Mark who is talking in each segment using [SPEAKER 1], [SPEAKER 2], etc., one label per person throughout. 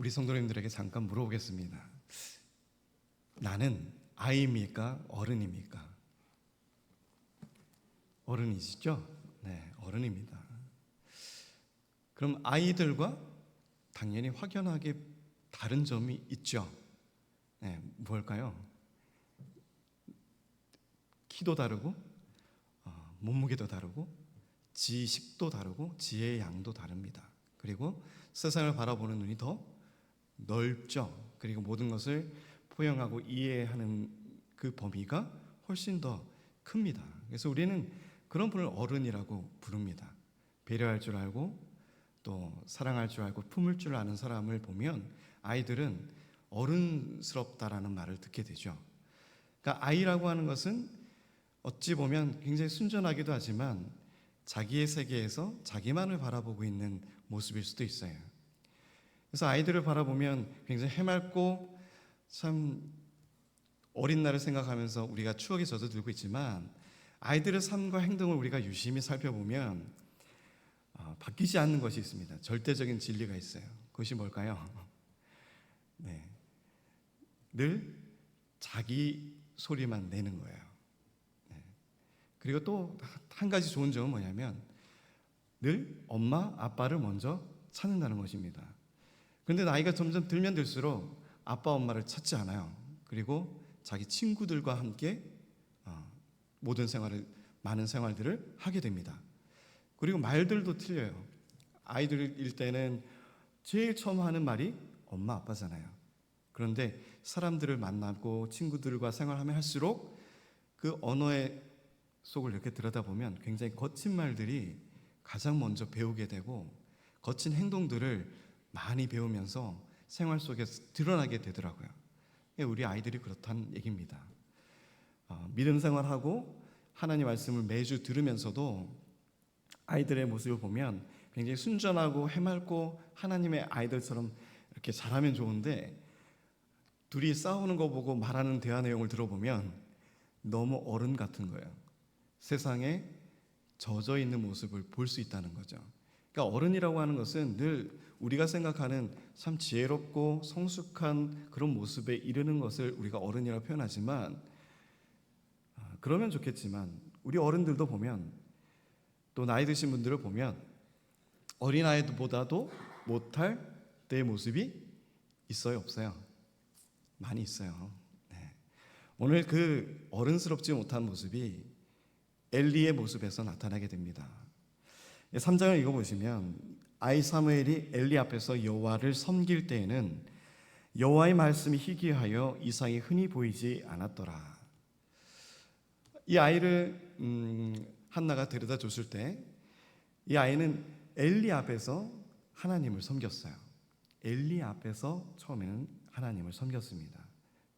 [SPEAKER 1] 우리 성도님들에게 잠깐 물어보겠습니다. 나는 아이입니까? 어른입니까? 어른이시죠? 네, 어른입니다. 그럼 아이들과 당연히 확연하게 다른 점이 있죠. 네, 뭘까요? 키도 다르고, 몸무게도 다르고, 지식도 다르고, 지혜의 양도 다릅니다. 그리고 세상을 바라보는 눈이 더 넓죠. 그리고 모든 것을 포용하고 이해하는 그 범위가 훨씬 더 큽니다. 그래서 우리는 그런 분을 어른이라고 부릅니다. 배려할 줄 알고 또 사랑할 줄 알고 품을 줄 아는 사람을 보면 아이들은 어른스럽다라는 말을 듣게 되죠. 그러니까 아이라고 하는 것은 어찌 보면 굉장히 순전하기도 하지만 자기의 세계에서 자기만을 바라보고 있는 모습일 수도 있어요. 그래서 아이들을 바라보면 굉장히 해맑고 참 어린 날을 생각하면서 우리가 추억에 젖어들고 있지만 아이들의 삶과 행동을 우리가 유심히 살펴보면 바뀌지 않는 것이 있습니다. 절대적인 진리가 있어요. 그것이 뭘까요? 네, 늘 자기 소리만 내는 거예요. 네. 그리고 또 한 가지 좋은 점은 뭐냐면 늘 엄마, 아빠를 먼저 찾는다는 것입니다. 그런데 나이가 점점 들면 들수록 아빠, 엄마를 찾지 않아요. 그리고 자기 친구들과 함께 많은 생활들을 하게 됩니다. 그리고 말들도 틀려요. 아이들일 때는 제일 처음 하는 말이 엄마, 아빠잖아요. 그런데 사람들을 만나고 친구들과 생활하면 할수록 그 언어의 속을 이렇게 들여다보면 굉장히 거친 말들이 가장 먼저 배우게 되고 거친 행동들을 많이 배우면서 생활 속에서 드러나게 되더라고요. 우리 아이들이 그렇다는 얘기입니다. 믿음 생활하고 하나님 말씀을 매주 들으면서도 아이들의 모습을 보면 굉장히 순전하고 해맑고 하나님의 아이들처럼 이렇게 잘하면 좋은데 둘이 싸우는 거 보고 말하는 대화 내용을 들어보면 너무 어른 같은 거예요. 세상에 젖어 있는 모습을 볼 수 있다는 거죠. 그러니까 어른이라고 하는 것은 늘 우리가 생각하는 참 지혜롭고 성숙한 그런 모습에 이르는 것을 우리가 어른이라고 표현하지만 그러면 좋겠지만 우리 어른들도 보면 또 나이 드신 분들을 보면 어린아이들보다도 못할 때의 모습이 있어요, 없어요? 많이 있어요. 네. 오늘 그 어른스럽지 못한 모습이 엘리의 모습에서 나타나게 됩니다. 3장을 읽어보시면 아이 사무엘이 엘리 앞에서 여호와를 섬길 때에는 여호와의 말씀이 희귀하여 이상이 흔히 보이지 않았더라. 이 아이를 한나가 데려다 줬을 때 이 아이는 엘리 앞에서 하나님을 섬겼어요. 엘리 앞에서 처음에는 하나님을 섬겼습니다.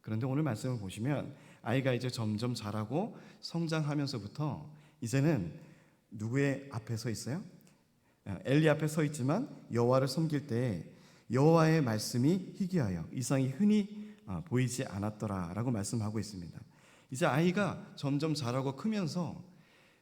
[SPEAKER 1] 그런데 오늘 말씀을 보시면 아이가 이제 점점 자라고 성장하면서부터 이제는 누구의 앞에 서 있어요? 엘리 앞에 서 있지만 여호와를 섬길 때 여호와의 말씀이 희귀하여 이상이 흔히 보이지 않았더라라고 말씀하고 있습니다. 이제 아이가 점점 자라고 크면서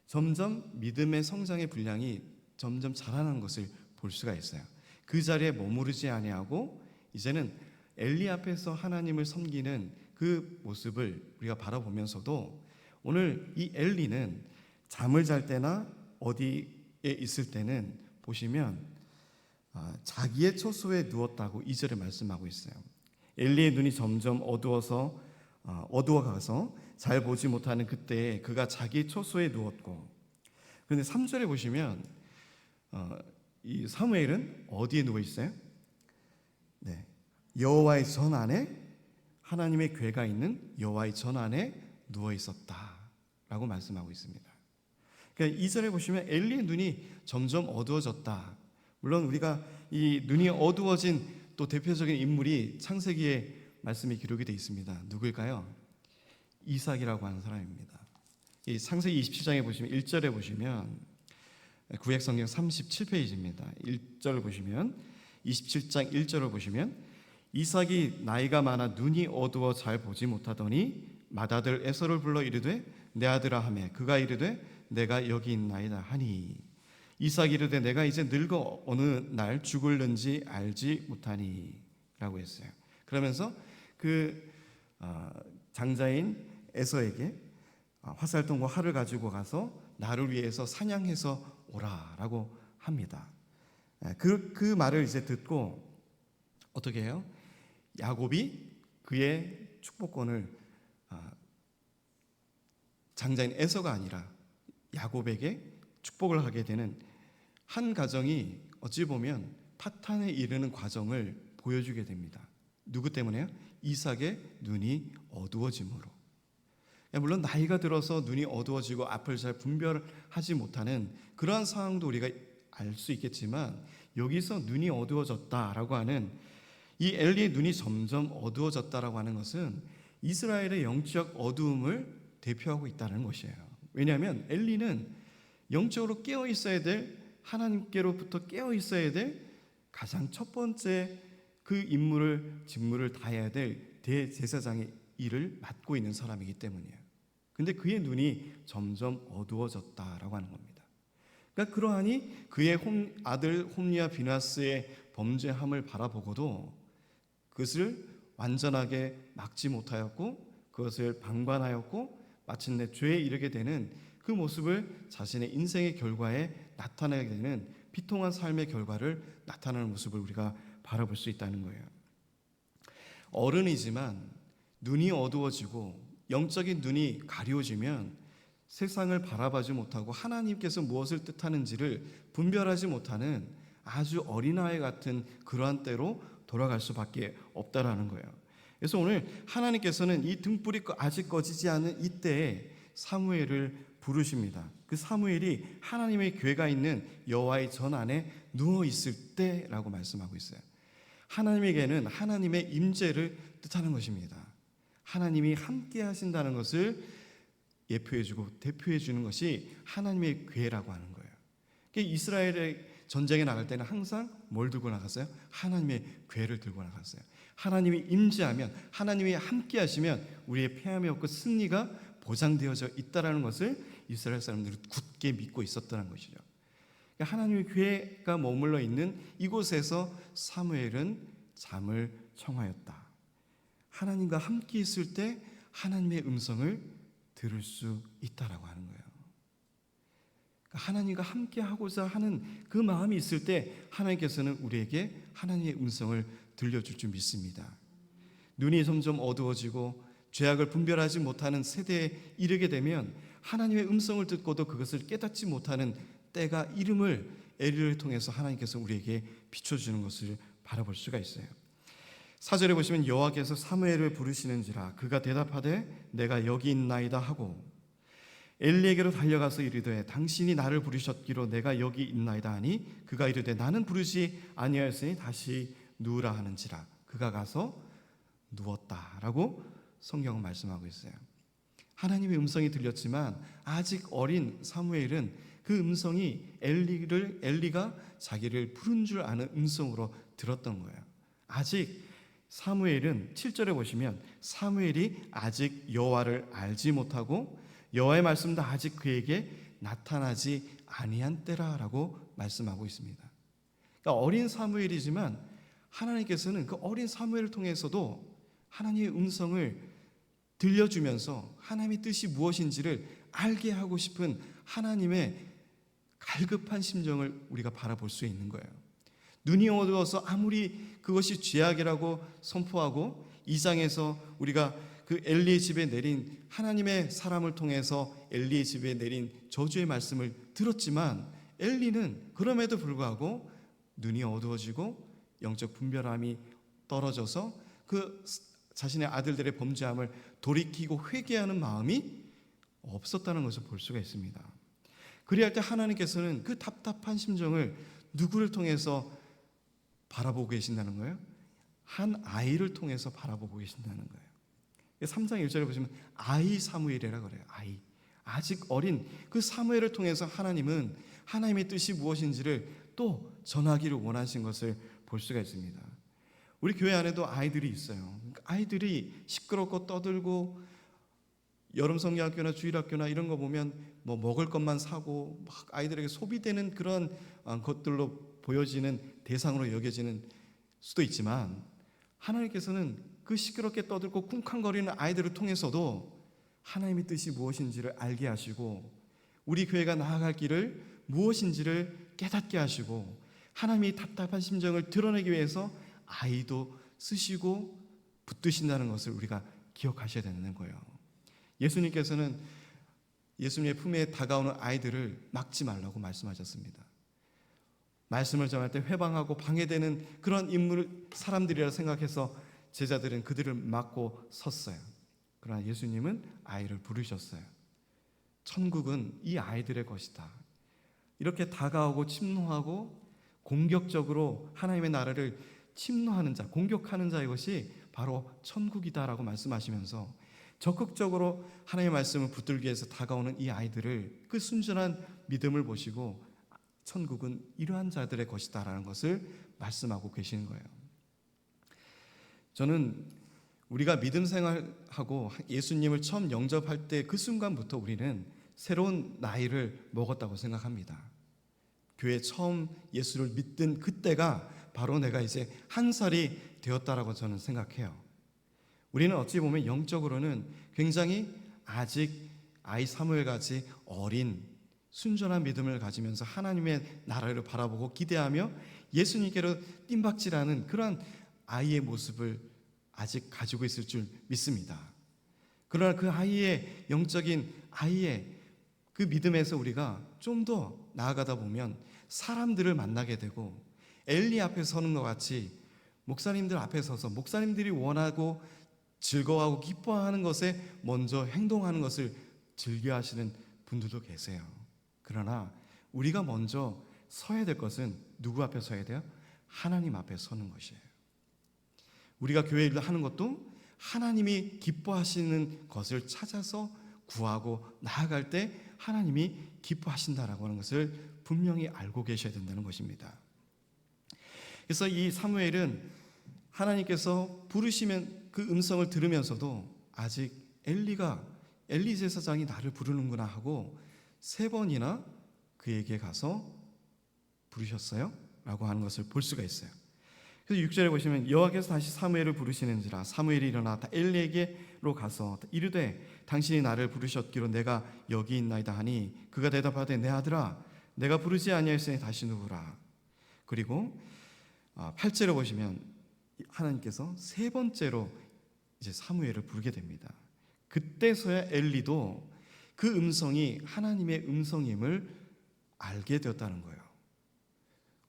[SPEAKER 1] 점점 믿음의 성장의 분량이 점점 자라는 것을 볼 수가 있어요. 그 자리에 머무르지 아니하고 이제는 엘리 앞에서 하나님을 섬기는 그 모습을 우리가 바라보면서도 오늘 이 엘리는 잠을 잘 때나 어디에 있을 때는 보시면 자기의 처소에 누웠다고 2절에 말씀하고 있어요. 엘리의 눈이 점점 어두워가서 잘 보지 못하는 그때에 그가 자기 처소에 누웠고, 그런데 3절에 보시면 이 사무엘은 어디에 누워 있어요? 네, 여호와의 전 안에, 하나님의 궤가 있는 여호와의 전 안에 누워 있었다라고 말씀하고 있습니다. 그러니까 2절에 보시면 엘리의 눈이 점점 어두워졌다. 물론 우리가 이 눈이 어두워진 또 대표적인 인물이 창세기에 말씀이 기록이 되어 있습니다. 누구일까요? 이삭이라고 하는 사람입니다. 이 창세기 27장에 보시면 1절에 보시면 구약성경 37페이지입니다. 1절을 보시면 27장 1절을 보시면 이삭이 나이가 많아 눈이 어두워 잘 보지 못하더니 맏아들 에서를 불러 이르되 내 아들아 하매 그가 이르되 내가 여기 있나이다 하니 이삭이 이르되 내가 이제 늙어 어느 날 죽을는지 알지 못하니 라고 했어요. 그러면서 그 장자인 에서에게 화살통과 활을 가지고 가서 나를 위해서 사냥해서 오라라고 합니다. 그 말을 이제 듣고 어떻게 해요? 야곱이 그의 축복권을 장자인 에서가 아니라 야곱에게 축복을 하게 되는 한 가정이 어찌 보면 파탄에 이르는 과정을 보여주게 됩니다. 누구 때문에요? 이삭의 눈이 어두워짐으로. 물론 나이가 들어서 눈이 어두워지고 앞을 잘 분별하지 못하는 그러한 상황도 우리가 알 수 있겠지만, 여기서 눈이 어두워졌다라고 하는 이 엘리의 눈이 점점 어두워졌다라고 하는 것은 이스라엘의 영적 어두움을 대표하고 있다는 것이에요. 왜냐하면 엘리는 영적으로 깨어 있어야 될, 하나님께로부터 깨어 있어야 될 가장 첫 번째 그 직무를 다해야 될 대제사장의 일을 맡고 있는 사람이기 때문이에요. 근데 그의 눈이 점점 어두워졌다라고 하는 겁니다. 그러니까 그러하니 그의 아들 홈리와 비나스의 범죄함을 바라보고도 그것을 완전하게 막지 못하였고 그것을 방관하였고 마침내 죄에 이르게 되는 그 모습을 자신의 인생의 결과에 나타내게 되는 비통한 삶의 결과를 나타내는 모습을 우리가 바라볼 수 있다는 거예요. 어른이지만 눈이 어두워지고 영적인 눈이 가려워지면 세상을 바라보지 못하고 하나님께서 무엇을 뜻하는지를 분별하지 못하는 아주 어린아이 같은 그러한 때로 돌아갈 수밖에 없다라는 거예요. 그래서 오늘 하나님께서는 이 등불이 아직 꺼지지 않은 이때에 사무엘을 부르십니다. 그 사무엘이 하나님의 궤가 있는 여호와의 전 안에 누워 있을 때라고 말씀하고 있어요. 하나님에게는 하나님의 임재를 뜻하는 것입니다. 하나님이 함께 하신다는 것을 예표해주고 대표해주는 것이 하나님의 궤라고 하는 거예요. 이스라엘의 전쟁에 나갈 때는 항상 뭘 들고 나갔어요? 하나님의 궤를 들고 나갔어요. 하나님이 임재하면, 하나님이 함께 하시면 우리의 패함이 없고 승리가 보장되어져 있다는 것을 이스라엘 사람들은 굳게 믿고 있었다는 것이죠. 하나님의 궤가 머물러 있는 이곳에서 사무엘은 잠을 청하였다. 하나님과 함께 있을 때 하나님의 음성을 들을 수 있다라고 하는 거예요. 하나님과 함께 하고자 하는 그 마음이 있을 때 하나님께서는 우리에게 하나님의 음성을 들려줄 줄 믿습니다. 눈이 점점 어두워지고 죄악을 분별하지 못하는 세대에 이르게 되면 하나님의 음성을 듣고도 그것을 깨닫지 못하는 때가 이름을 엘리를 통해서 하나님께서 우리에게 비춰주는 것을 바라볼 수가 있어요. 4절에 보시면 여호와께서 사무엘을 부르시는지라 그가 대답하되 내가 여기 있나이다 하고 엘리에게로 달려가서 이르되 당신이 나를 부르셨기로 내가 여기 있나이다 하니 그가 이르되 나는 부르지 아니하였으니 다시 누우라 하는지라 그가 가서 누웠다라고 성경은 말씀하고 있어요. 하나님의 음성이 들렸지만 아직 어린 사무엘은 그 음성이 엘리가 자기를 부른 줄 아는 음성으로 들었던 거예요. 아직 사무엘은 7절에 보시면 사무엘이 아직 여호와를 알지 못하고 여호와의 말씀도 아직 그에게 나타나지 아니한 때라라고 말씀하고 있습니다. 그러니까 어린 사무엘이지만 하나님께서는 그 어린 사무엘을 통해서도 하나님의 음성을 들려주면서 하나님의 뜻이 무엇인지를 알게 하고 싶은 하나님의 갈급한 심정을 우리가 바라볼 수 있는 거예요. 눈이 어두워서 아무리 그것이 죄악이라고 선포하고 2장에서 우리가 그 엘리의 집에 내린 하나님의 사람을 통해서 엘리의 집에 내린 저주의 말씀을 들었지만 엘리는 그럼에도 불구하고 눈이 어두워지고 영적 분별함이 떨어져서 그 자신의 아들들의 범죄함을 돌이키고 회개하는 마음이 없었다는 것을 볼 수가 있습니다. 그리할 때 하나님께서는 그 답답한 심정을 누구를 통해서 바라보고 계신다는 거예요? 한 아이를 통해서 바라보고 계신다는 거예요. 3장 1절에 보시면 아이 사무엘이라고 그래요. 아이. 아직 어린 그 사무엘을 통해서 하나님은 하나님의 뜻이 무엇인지를 또 전하기를 원하신 것을 볼 수가 있습니다. 우리 교회 안에도 아이들이 있어요. 아이들이 시끄럽고 떠들고 여름 성경학교나 주일학교나 이런 거 보면 뭐 먹을 것만 사고 막 아이들에게 소비되는 그런 것들로 보여지는 대상으로 여겨지는 수도 있지만 하나님께서는 그 시끄럽게 떠들고 쿵쾅거리는 아이들을 통해서도 하나님의 뜻이 무엇인지를 알게 하시고 우리 교회가 나아갈 길을 무엇인지를 깨닫게 하시고 하나님이 답답한 심정을 드러내기 위해서 아이도 쓰시고 붙드신다는 것을 우리가 기억하셔야 되는 거예요. 예수님께서는 예수님의 품에 다가오는 아이들을 막지 말라고 말씀하셨습니다. 말씀을 전할 때 회방하고 방해되는 그런 인물 사람들이라 생각해서 제자들은 그들을 막고 섰어요. 그러나 예수님은 아이를 부르셨어요. 천국은 이 아이들의 것이다. 이렇게 다가오고 침노하고 공격적으로 하나님의 나라를 침노하는 자, 공격하는 자의 것이 바로 천국이다라고 말씀하시면서 적극적으로 하나님의 말씀을 붙들기 위해서 다가오는 이 아이들을 그 순전한 믿음을 보시고 천국은 이러한 자들의 것이다라는 것을 말씀하고 계시는 거예요. 저는 우리가 믿음 생활하고 예수님을 처음 영접할 때 그 순간부터 우리는 새로운 나이를 먹었다고 생각합니다. 교회 처음 예수를 믿던 그때가 바로 내가 이제 1살이 되었다라고 저는 생각해요. 우리는 어찌 보면 영적으로는 굉장히 아직 아이 사무엘같이 어린 순전한 믿음을 가지면서 하나님의 나라를 바라보고 기대하며 예수님께로 뜀박질하는 그런 아이의 모습을 아직 가지고 있을 줄 믿습니다. 그러나 그 아이의 영적인 아이의 그 믿음에서 우리가 좀 더 나아가다 보면 사람들을 만나게 되고 엘리 앞에 서는 것 같이 목사님들 앞에 서서 목사님들이 원하고 즐거워하고 기뻐하는 것에 먼저 행동하는 것을 즐겨하시는 분들도 계세요. 그러나 우리가 먼저 서야 될 것은 누구 앞에 서야 돼요? 하나님 앞에 서는 것이에요. 우리가 교회 일을 하는 것도 하나님이 기뻐하시는 것을 찾아서 구하고 나아갈 때 하나님이 기뻐하신다라고 하는 것을 분명히 알고 계셔야 된다는 것입니다. 그래서 이 사무엘은 하나님께서 부르시면 그 음성을 들으면서도 아직 엘리 제사장이 나를 부르는구나 하고 3번이나 그에게 가서 부르셨어요? 라고 하는 것을 볼 수가 있어요. 그래서 6절에 보시면 여호와께서 다시 사무엘을 부르시는지라 사무엘이 일어나 엘리에게로 가서 이르되 당신이 나를 부르셨기로 내가 여기 있나이다 하니 그가 대답하되 내 아들아 내가 부르지 아니하였으니 다시 누구라. 그리고 8절에 보시면 하나님께서 3번째로 이제 사무엘을 부르게 됩니다. 그때서야 엘리도 그 음성이 하나님의 음성임을 알게 되었다는 거예요.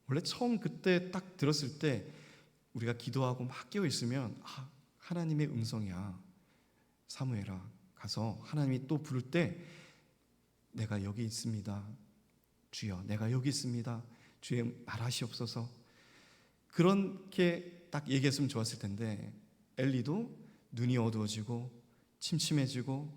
[SPEAKER 1] 원래 처음 그때 딱 들었을 때 우리가 기도하고 막 깨어 있으면 하나님의 음성이야. 사무엘아 가서 하나님이 또 부를 때 내가 여기 있습니다. 주여 내가 여기 있습니다. 주여 말하시옵소서. 그렇게 딱 얘기했으면 좋았을 텐데 엘리도 눈이 어두워지고 침침해지고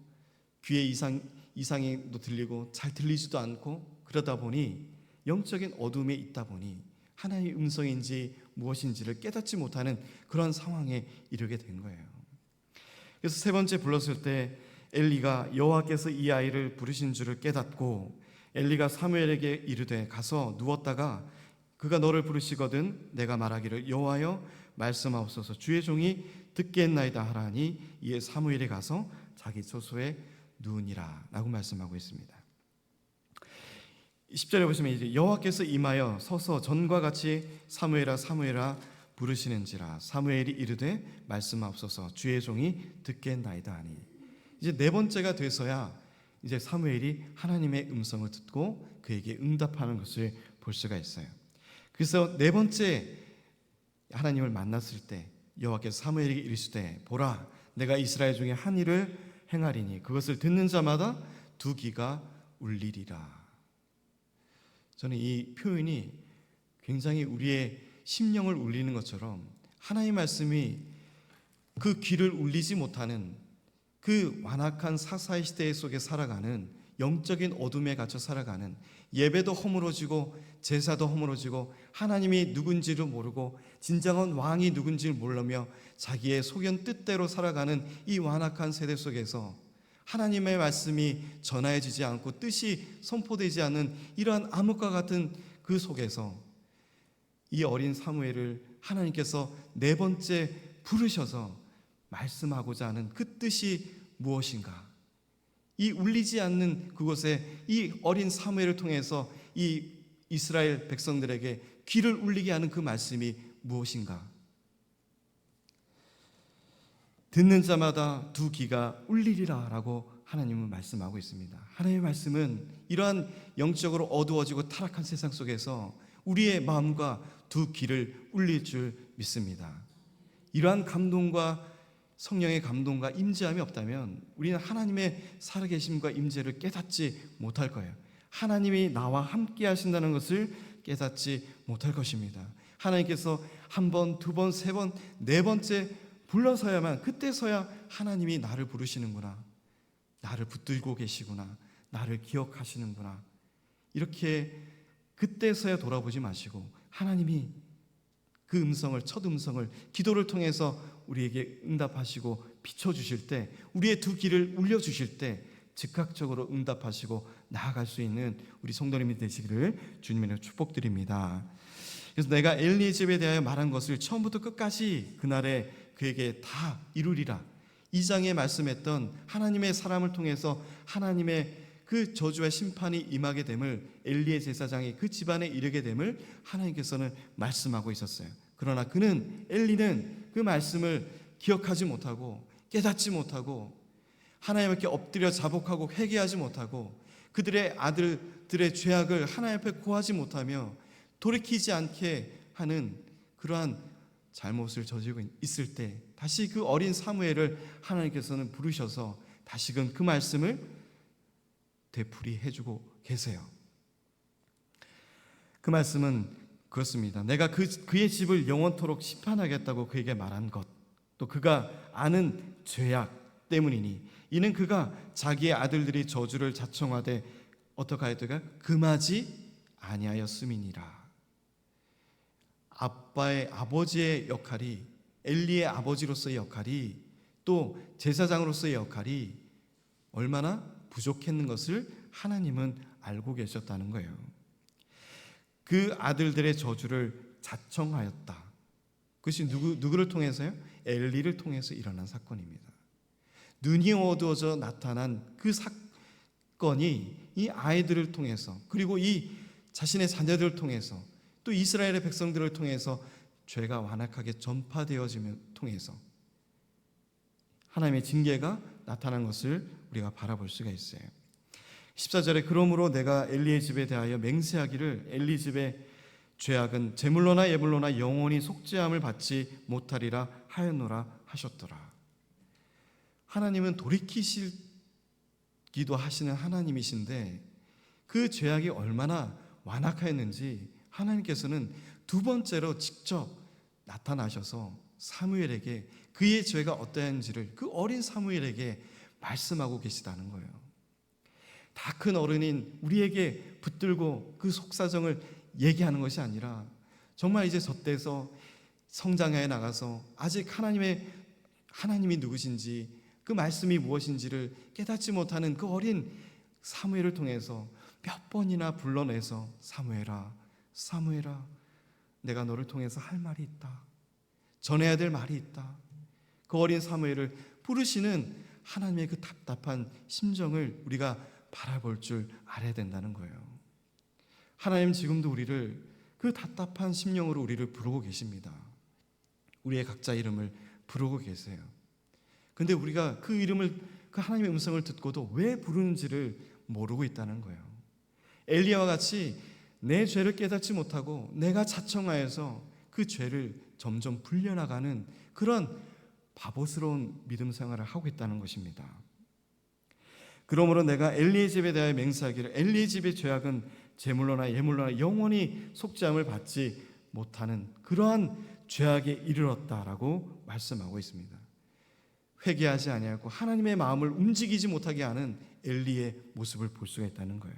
[SPEAKER 1] 귀에 이상이 들리고 잘 들리지도 않고 그러다 보니 영적인 어둠에 있다 보니 하나님의 음성인지 무엇인지를 깨닫지 못하는 그런 상황에 이르게 된 거예요. 그래서 3번째 불렀을 때 엘리가 여호와께서 이 아이를 부르신 줄을 깨닫고 엘리가 사무엘에게 이르되 가서 누웠다가 그가 너를 부르시거든 내가 말하기를 여호와여 말씀하옵소서 주의 종이 듣겠나이다 하라니 이에 사무엘이 가서 자기 처소에 누우니라 라고 말씀하고 있습니다. 10절에 보시면 이제 여호와께서 임하여 서서 전과 같이 사무엘아 사무엘아 부르시는지라 사무엘이 이르되 말씀하옵소서 주의 종이 듣겠나이다 하니 이제 4번째가 돼서야 이제 사무엘이 하나님의 음성을 듣고 그에게 응답하는 것을 볼 수가 있어요. 그래서 4번째 하나님을 만났을 때 여호와께서 사무엘에게 이르시되 보라 내가 이스라엘 중에 한 일을 행하리니 그것을 듣는 자마다 2귀가 울리리라. 저는 이 표현이 굉장히 우리의 심령을 울리는 것처럼 하나님의 말씀이 그 귀를 울리지 못하는 그 완악한 사사의 시대 속에 살아가는 영적인 어둠에 갇혀 살아가는 예배도 허물어지고 제사도 허물어지고 하나님이 누군지를 모르고 진정한 왕이 누군지를 모르며 자기의 소견 뜻대로 살아가는 이 완악한 세대 속에서 하나님의 말씀이 전하여지지 않고 뜻이 선포되지 않는 이러한 암흑과 같은 그 속에서 이 어린 사무엘을 하나님께서 4번째 부르셔서 말씀하고자 하는 그 뜻이 무엇인가? 이 울리지 않는 그곳에 이 어린 사무엘을 통해서 이 이스라엘 백성들에게 귀를 울리게 하는 그 말씀이 무엇인가? 듣는 자마다 두 귀가 울리리라 라고 하나님은 말씀하고 있습니다. 하나님의 말씀은 이러한 영적으로 어두워지고 타락한 세상 속에서 우리의 마음과 두 귀를 울릴 줄 믿습니다. 이러한 감동과 성령의 감동과 임재함이 없다면 우리는 하나님의 살아계심과 임재를 깨닫지 못할 거예요. 하나님이 나와 함께 하신다는 것을 깨닫지 못할 것입니다. 하나님께서 한 번, 두 번, 세 번, 네 번째 불러서야만, 그때서야 하나님이 나를 부르시는구나, 나를 붙들고 계시구나, 나를 기억하시는구나, 이렇게 그때서야 돌아보지 마시고 하나님이 그 음성을, 첫 음성을 기도를 통해서 우리에게 응답하시고 비춰주실 때, 우리의 두 귀를 울려주실 때 즉각적으로 응답하시고 나아갈 수 있는 우리 성도님이 되시기를 주님의 축복드립니다. 그래서 내가 엘리의 집에 대하여 말한 것을 처음부터 끝까지 그날에 그에게 다 이루리라, 2장에 말씀했던 하나님의 사람을 통해서 하나님의 그 저주와 심판이 임하게 됨을, 엘리의 제사장이 그 집안에 이르게 됨을 하나님께서는 말씀하고 있었어요. 그러나 엘리는 그 말씀을 기억하지 못하고 깨닫지 못하고 하나님 앞에 엎드려 자복하고 회개하지 못하고 그들의 아들들의 죄악을 하나님 앞에 고하지 못하며 돌이키지 않게 하는 그러한 잘못을 저지르고 있을 때 다시 그 어린 사무엘을 하나님께서는 부르셔서 다시금 그 말씀을 되풀이해 주고 계세요. 그 말씀은 그렇습니다. 내가 그의 집을 영원토록 심판하겠다고 그에게 말한 것, 또 그가 아는 죄악 때문이니 이는 그가 자기의 아들들이 저주를 자청하되 어떻게 하였더라? 금하지 아니하였음이니라. 아버지의 역할이, 엘리의 아버지로서의 역할이, 또 제사장으로서의 역할이 얼마나 부족했는 것을 하나님은 알고 계셨다는 거예요. 그 아들들의 저주를 자청하였다. 그것이 누구를 통해서요? 엘리를 통해서 일어난 사건입니다. 눈이 어두워져 나타난 그 사건이 이 아이들을 통해서, 그리고 이 자신의 자녀들을 통해서, 또 이스라엘의 백성들을 통해서 죄가 완악하게 전파되어짐을 통해서 하나님의 징계가 나타난 것을 우리가 바라볼 수가 있어요. 14절에 그러므로 내가 엘리의 집에 대하여 맹세하기를 엘리 집의 죄악은 제물로나 예물로나 영원히 속죄함을 받지 못하리라 하였노라 하셨더라. 하나님은 돌이키시기도 하시는 하나님이신데 그 죄악이 얼마나 완악하였는지 하나님께서는 두 번째로 직접 나타나셔서 사무엘에게 그의 죄가 어떠한지를 그 어린 사무엘에게 말씀하고 계시다는 거예요. 다 큰 어른인 우리에게 붙들고 그 속사정을 얘기하는 것이 아니라 정말 이제 젖대서 성장해 나가서 아직 하나님이 누구신지 그 말씀이 무엇인지를 깨닫지 못하는 그 어린 사무엘을 통해서 몇 번이나 불러내서 사무엘아, 사무엘아, 내가 너를 통해서 할 말이 있다, 전해야 될 말이 있다. 그 어린 사무엘을 부르시는 하나님의 그 답답한 심정을 우리가 바라볼 줄 알아야 된다는 거예요. 하나님 지금도 우리를 그 답답한 심령으로 우리를 부르고 계십니다. 우리의 각자 이름을 부르고 계세요. 근데 우리가 그 이름을, 그 하나님의 음성을 듣고도 왜 부르는지를 모르고 있다는 거예요. 엘리야와 같이 내 죄를 깨닫지 못하고 내가 자청하여서 그 죄를 점점 불려나가는 그런 바보스러운 믿음 생활을 하고 있다는 것입니다. 그러므로 내가 엘리의 집에 대하여 맹세하기를 엘리의 집의 죄악은 제물로나 예물로나 영원히 속죄함을 받지 못하는 그러한 죄악에 이르렀다라고 말씀하고 있습니다. 회개하지 아니하고 하나님의 마음을 움직이지 못하게 하는 엘리의 모습을 볼 수가 있다는 거예요.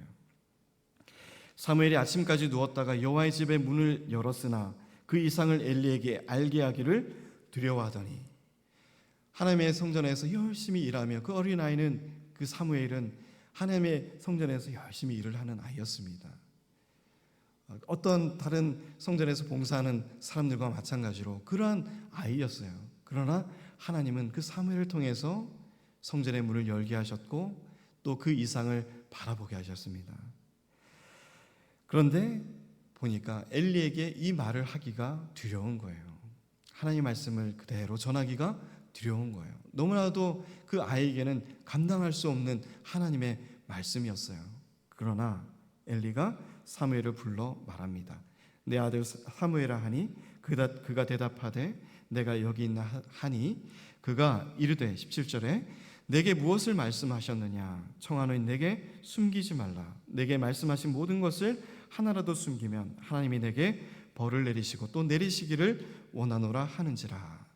[SPEAKER 1] 사무엘이 아침까지 누웠다가 여호와의 집의 문을 열었으나 그 이상을 엘리에게 알게 하기를 두려워하더니, 하나님의 성전에서 열심히 일하며 그 어린아이는, 그 사무엘은 하나님의 성전에서 열심히 일을 하는 아이였습니다. 어떤 다른 성전에서 봉사하는 사람들과 마찬가지로 그러한 아이였어요. 그러나 하나님은 그 사무엘을 통해서 성전의 문을 열게 하셨고 또 그 이상을 바라보게 하셨습니다. 그런데 보니까 엘리에게 이 말을 하기가 두려운 거예요. 하나님의 말씀을 그대로 전하기가 두려운 거예요. 너무나도 그 아이에게는 감당할 수 없는 하나님의 말씀이었어요. 그러나 엘리가 사무엘을 불러 말합니다. 내 아들 사무엘아 하니 그가 대답하되 내가 여기 있나 하니 그가 이르되 17절에 내게 무엇을 말씀하셨느냐 청하노니 내게 숨기지 말라. 내게 말씀하신 모든 것을 하나라도 숨기면 하나님이 내게 벌을 내리시고 또 내리시기를 원하노라 하는지라.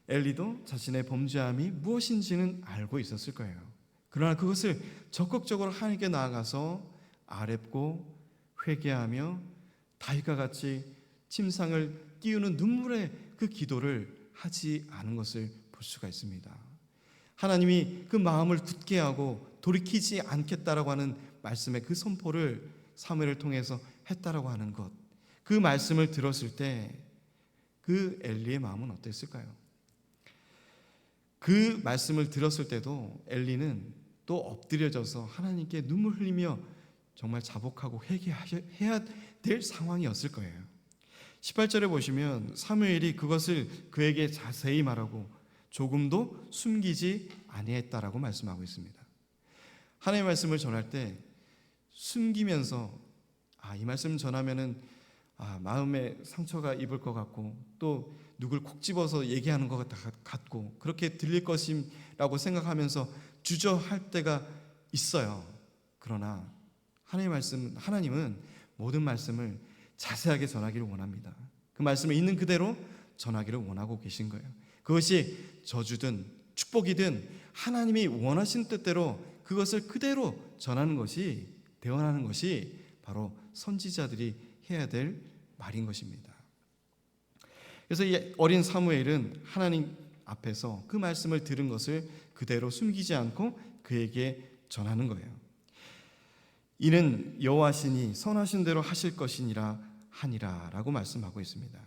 [SPEAKER 1] 엘리도 자신의 범죄함이 무엇인지는 알고 있었을 거예요. 그러나 그것을 적극적으로 하나님께 나아가서 아뢰고 회개하며 다윗과 같이 침상을 띄우는 눈물의 그 기도를 하지 않은 것을 볼 수가 있습니다. 하나님이 그 마음을 굳게 하고 돌이키지 않겠다라고 하는 말씀의 그 선포를 사무엘을 통해서 했다라고 하는 것, 그 말씀을 들었을 때 그 엘리의 마음은 어땠을까요? 그 말씀을 들었을 때도 엘리는 또 엎드려져서 하나님께 눈물 흘리며 정말 자복하고 회개해야 될 상황이었을 거예요. 18절에 보시면 사무엘이 그것을 그에게 자세히 말하고 조금도 숨기지 아니했다라고 말씀하고 있습니다. 하나님의 말씀을 전할 때 숨기면서 이 말씀 전하면은 마음에 상처가 입을 것 같고 또 누굴 콕 집어서 얘기하는 것 같고 그렇게 들릴 것이라고 생각하면서 주저할 때가 있어요. 그러나 하나님은 모든 말씀을 자세하게 전하기를 원합니다. 그 말씀을 있는 그대로 전하기를 원하고 계신 거예요. 그것이 저주든 축복이든 하나님이 원하신 뜻대로 그것을 그대로 전하는 것이, 대언하는 것이 바로 선지자들이 해야 될 말인 것입니다. 그래서 이 어린 사무엘은 하나님 앞에서 그 말씀을 들은 것을 그대로 숨기지 않고 그에게 전하는 거예요. 이는 여호와시니 선하신 대로 하실 것이니라 하니라라고 말씀하고 있습니다.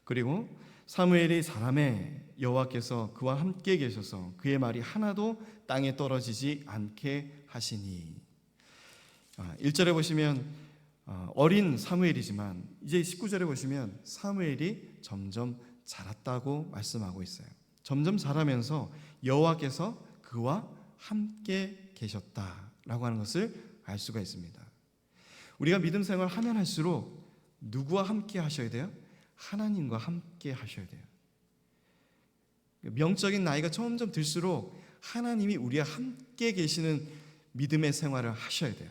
[SPEAKER 1] 그리고 사무엘이 사람의 여호와께서 그와 함께 계셔서 그의 말이 하나도 땅에 떨어지지 않게 하시니. 1절에 보시면 어린 사무엘이지만 이제 19절에 보시면 사무엘이 점점 자랐다고 말씀하고 있어요. 점점 자라면서 여호와께서 그와 함께 계셨다라고 하는 것을 알 수가 있습니다. 우리가 믿음 생활을 하면 할수록 누구와 함께 하셔야 돼요? 하나님과 함께 하셔야 돼요. 명적인 나이가 점점 들수록 하나님이 우리와 함께 계시는 믿음의 생활을 하셔야 돼요.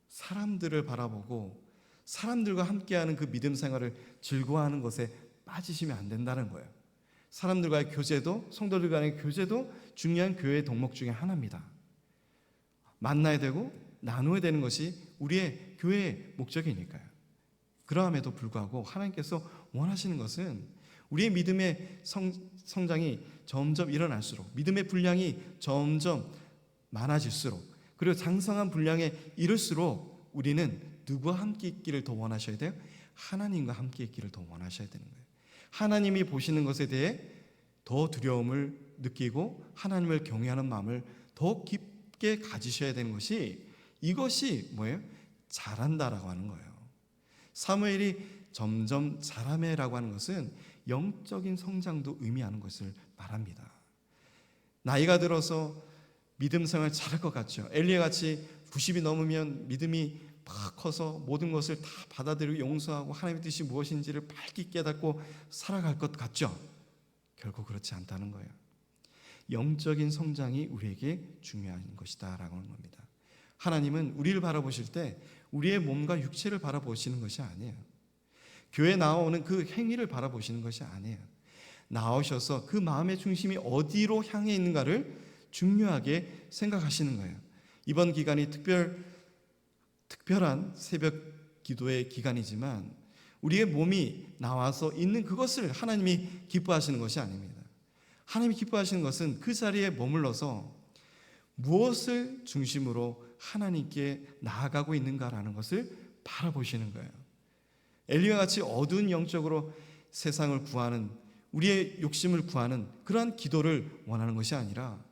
[SPEAKER 1] 사람들을 바라보고 사람들과 함께하는 그 믿음 생활을 즐거워하는 것에 빠지시면 안 된다는 거예요. 사람들과의 교제도, 성도들 간의 교제도 중요한 교회의 덕목 중에 하나입니다. 만나야 되고 나누어야 되는 것이 우리의 교회의 목적이니까요. 그러함에도 불구하고 하나님께서 원하시는 것은 우리의 믿음의 성장이 점점 일어날수록, 믿음의 분량이 점점 많아질수록, 그리고 장성한 분량에 이를수록 우리는 누구와 함께 있기를 더 원하셔야 돼요? 하나님과 함께 있기를 더 원하셔야 되는 거예요. 하나님이 보시는 것에 대해 더 두려움을 느끼고 하나님을 경외하는 마음을 더 깊게 가지셔야 되는 것이, 이것이 뭐예요? 자란다라고 하는 거예요. 사무엘이 점점 자라매라고 하는 것은 영적인 성장도 의미하는 것을 말합니다. 나이가 들어서 믿음 생활 잘할 것 같죠. 엘리야 같이 90이 넘으면 믿음이 막 커서 모든 것을 다 받아들이고 용서하고 하나님의 뜻이 무엇인지를 밝게 깨닫고 살아갈 것 같죠. 결국 그렇지 않다는 거예요. 영적인 성장이 우리에게 중요한 것이다 라고 하는 겁니다. 하나님은 우리를 바라보실 때 우리의 몸과 육체를 바라보시는 것이 아니에요. 교회에 나오는 그 행위를 바라보시는 것이 아니에요. 나오셔서 그 마음의 중심이 어디로 향해 있는가를 중요하게 생각하시는 거예요. 이번 기간이 특별한 새벽 기도의 기간이지만 우리의 몸이 나와서 있는 그것을 하나님이 기뻐하시는 것이 아닙니다. 하나님이 기뻐하시는 것은 그 자리에 머물러서 무엇을 중심으로 하나님께 나아가고 있는가라는 것을 바라보시는 거예요. 엘리와 같이 어두운 영적으로 세상을 구하는 우리의 욕심을 구하는 그러한 기도를 원하는 것이 아니라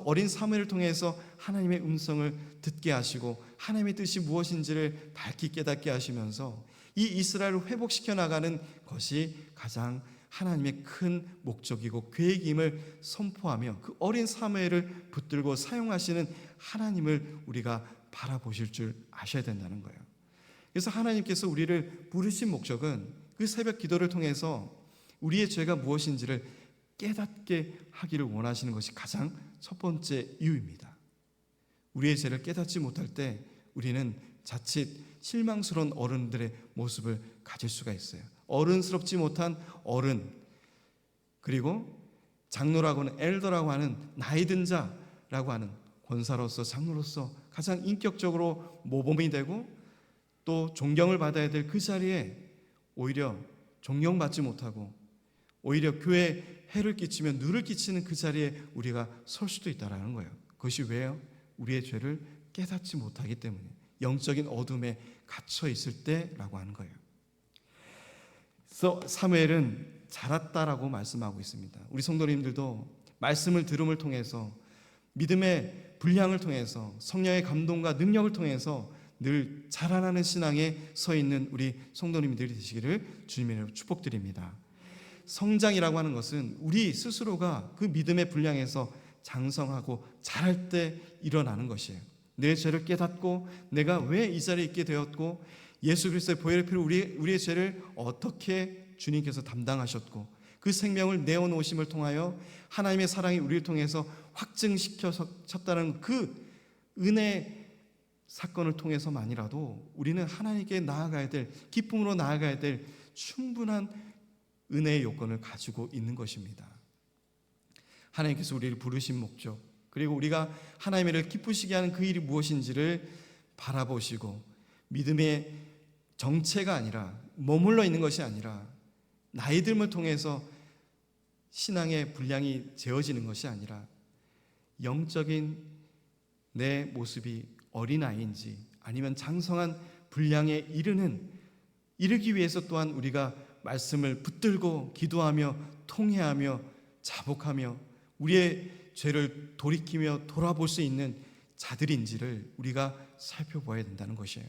[SPEAKER 1] 어린 사무엘을 통해서 하나님의 음성을 듣게 하시고 하나님의 뜻이 무엇인지를 밝히 깨닫게 하시면서 이 이스라엘을 회복시켜 나가는 것이 가장 하나님의 큰 목적이고 계획임을 선포하며 그 어린 사무엘을 붙들고 사용하시는 하나님을 우리가 바라보실 줄 아셔야 된다는 거예요. 그래서 하나님께서 우리를 부르신 목적은 그 새벽 기도를 통해서 우리의 죄가 무엇인지를 깨닫게 하기를 원하시는 것이 가장 첫 번째 이유입니다. 우리의 죄를 깨닫지 못할 때 우리는 자칫 실망스러운 어른들의 모습을 가질 수가 있어요. 어른스럽지 못한 어른, 그리고 장로라고 하는 엘더라고 하는 나이 든 자라고 하는 권사로서 장로로서 가장 인격적으로 모범이 되고 또 존경을 받아야 될 그 자리에 오히려 존경받지 못하고 오히려 교회에 해를 끼치며 누를 끼치는 그 자리에 우리가 설 수도 있다는 거예요. 그것이 왜요? 우리의 죄를 깨닫지 못하기 때문에, 영적인 어둠에 갇혀 있을 때라고 하는 거예요. 그래서 사무엘은 자랐다라고 말씀하고 있습니다. 우리 성도님들도 말씀을 들음을 통해서 믿음의 분량을 통해서 성령의 감동과 능력을 통해서 늘 자라나는 신앙에 서 있는 우리 성도님들이 되시기를 주님의 축복드립니다. 성장이라고 하는 것은 우리 스스로가 그 믿음의 분량에서 장성하고 자랄 때 일어나는 것이에요. 내 죄를 깨닫고 내가 왜 이 자리에 있게 되었고 예수 그리스도의 보혈의 피로 우리의 죄를 어떻게 주님께서 담당하셨고 그 생명을 내어놓으심을 통하여 하나님의 사랑이 우리를 통해서 확증시켰다는 그 은혜 사건을 통해서만이라도 우리는 하나님께 나아가야 될, 기쁨으로 나아가야 될 충분한 은혜의 요건을 가지고 있는 것입니다. 하나님께서 우리를 부르신 목적, 그리고 우리가 하나님의 일을 기쁘시게 하는 그 일이 무엇인지를 바라보시고 믿음의 정체가 아니라 머물러 있는 것이 아니라 나이 듦을 통해서 신앙의 분량이 재어지는 것이 아니라 영적인 내 모습이 어린아이인지 아니면 장성한 분량에 이르기 위해서 또한 우리가 말씀을 붙들고 기도하며 통회하며 자복하며 우리의 죄를 돌이키며 돌아볼 수 있는 자들인지를 우리가 살펴봐야 된다는 것이에요.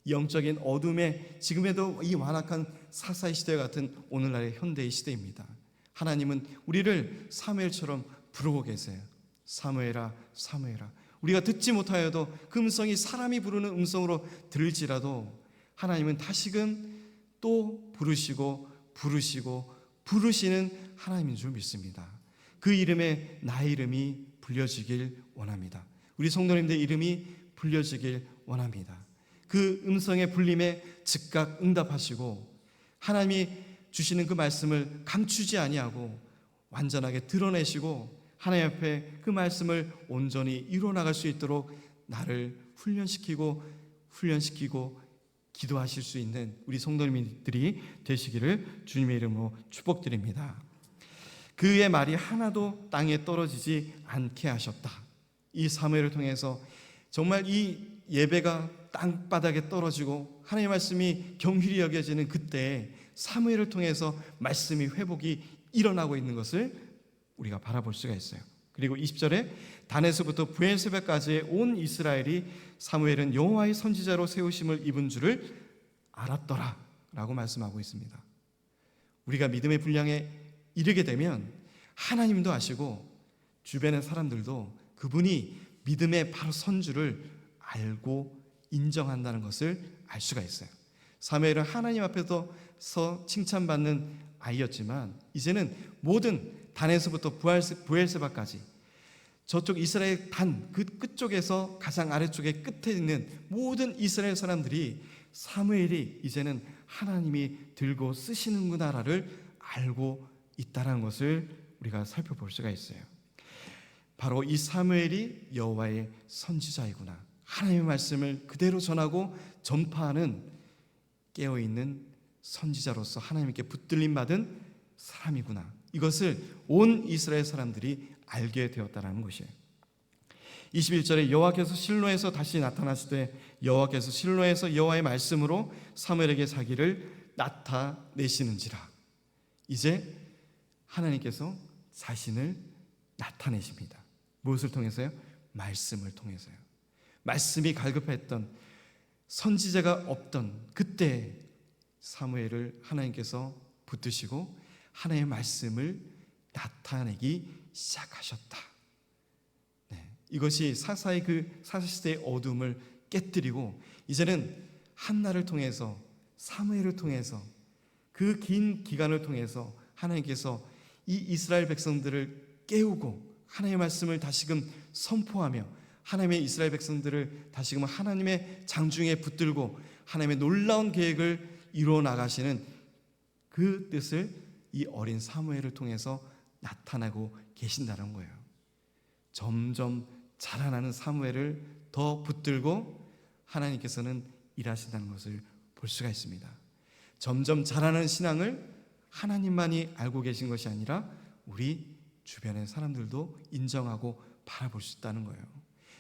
[SPEAKER 1] 영적인 어둠에 지금에도 이 완악한 사사의 시대 같은 오늘날의 현대의 시대입니다. 하나님은 우리를 사무엘처럼 부르고 계세요. 사무엘아, 사무엘아. 우리가 듣지 못하여도 그 음성이 사람이 부르는 음성으로 들을지라도 하나님은 다시금 또 부르시고 부르시는 하나님인 줄 믿습니다. 그 이름에 나의 이름이 불려지길 원합니다. 우리 성도님들 이름이 불려지길 원합니다. 그 음성의 불림에 즉각 응답하시고 하나님이 주시는 그 말씀을 감추지 아니하고 완전하게 드러내시고 하나님 앞에 그 말씀을 온전히 이루어나갈 수 있도록 나를 훈련시키고 기도하실 수 있는 우리 성도님들이 되시기를 주님의 이름으로 축복드립니다. 그의 말이 하나도 땅에 떨어지지 않게 하셨다. 이 사무엘을 통해서 정말 이 예배가 땅바닥에 떨어지고 하나님의 말씀이 경휼히 여겨지는 그때 사무엘을 통해서 말씀이 회복이 일어나고 있는 것을 우리가 바라볼 수가 있어요. 그리고 20절에 단에서부터 브엘세바까지의 온 이스라엘이 사무엘은 여호와의 선지자로 세우심을 입은 줄을 알았더라 라고 말씀하고 있습니다. 우리가 믿음의 분량에 이르게 되면 하나님도 아시고 주변의 사람들도 그분이 믿음의 바로 선주를 알고 인정한다는 것을 알 수가 있어요. 사무엘은 하나님 앞에서 칭찬받는 아이였지만 이제는 모든 단에서부터 브엘세바까지 저쪽 이스라엘 단 그 끝쪽에서 가장 아래쪽에 끝에 있는 모든 이스라엘 사람들이 사무엘이 이제는 하나님이 들고 쓰시는구나를 알고 있다는 것을 우리가 살펴볼 수가 있어요. 바로 이 사무엘이 여호와의 선지자이구나. 하나님의 말씀을 그대로 전하고 전파하는 깨어있는 선지자로서 하나님께 붙들림 받은 사람이구나. 이것을 온 이스라엘 사람들이 알게 되었다는 것이에요. 21절에 여호와께서 실로에서 다시 나타나시되 여호와께서 실로에서 여호와의 말씀으로 사무엘에게 자기를 나타내시는지라. 이제 하나님께서 자신을 나타내십니다. 무엇을 통해서요? 말씀을 통해서요. 말씀이 갈급했던, 선지자가 없던 그때 사무엘을 하나님께서 붙드시고 하나님의 말씀을 나타내기 시작하셨다. 네, 이것이 사사의 그 사사시대의 어둠을 깨뜨리고 이제는 한나를 통해서, 사무엘을 통해서, 그 긴 기간을 통해서 하나님께서 이 이스라엘 백성들을 깨우고 하나님의 말씀을 다시금 선포하며 하나님의 이스라엘 백성들을 다시금 하나님의 장중에 붙들고 하나님의 놀라운 계획을 이루어 나가시는 그 뜻을 이 어린 사무엘을 통해서 나타나고 계신다는 거예요. 점점 자라나는 사무엘을 더 붙들고 하나님께서는 일하신다는 것을 볼 수가 있습니다. 점점 자라나는 신앙을 하나님만이 알고 계신 것이 아니라 우리 주변의 사람들도 인정하고 바라볼 수 있다는 거예요.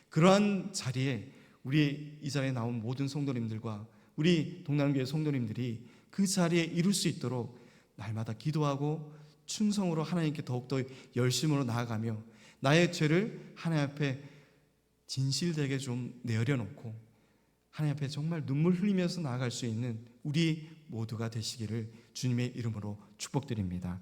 [SPEAKER 1] 그러한 자리에 우리 이 자리에 나온 모든 성도님들과 우리 동남교회 성도님들이 그 자리에 이룰 수 있도록 날마다 기도하고 충성으로 하나님께 더욱더 열심으로 나아가며 나의 죄를 하나님 앞에 진실되게 좀 내려놓고 하나님 앞에 정말 눈물 흘리면서 나아갈 수 있는 우리 모두가 되시기를 주님의 이름으로 축복드립니다.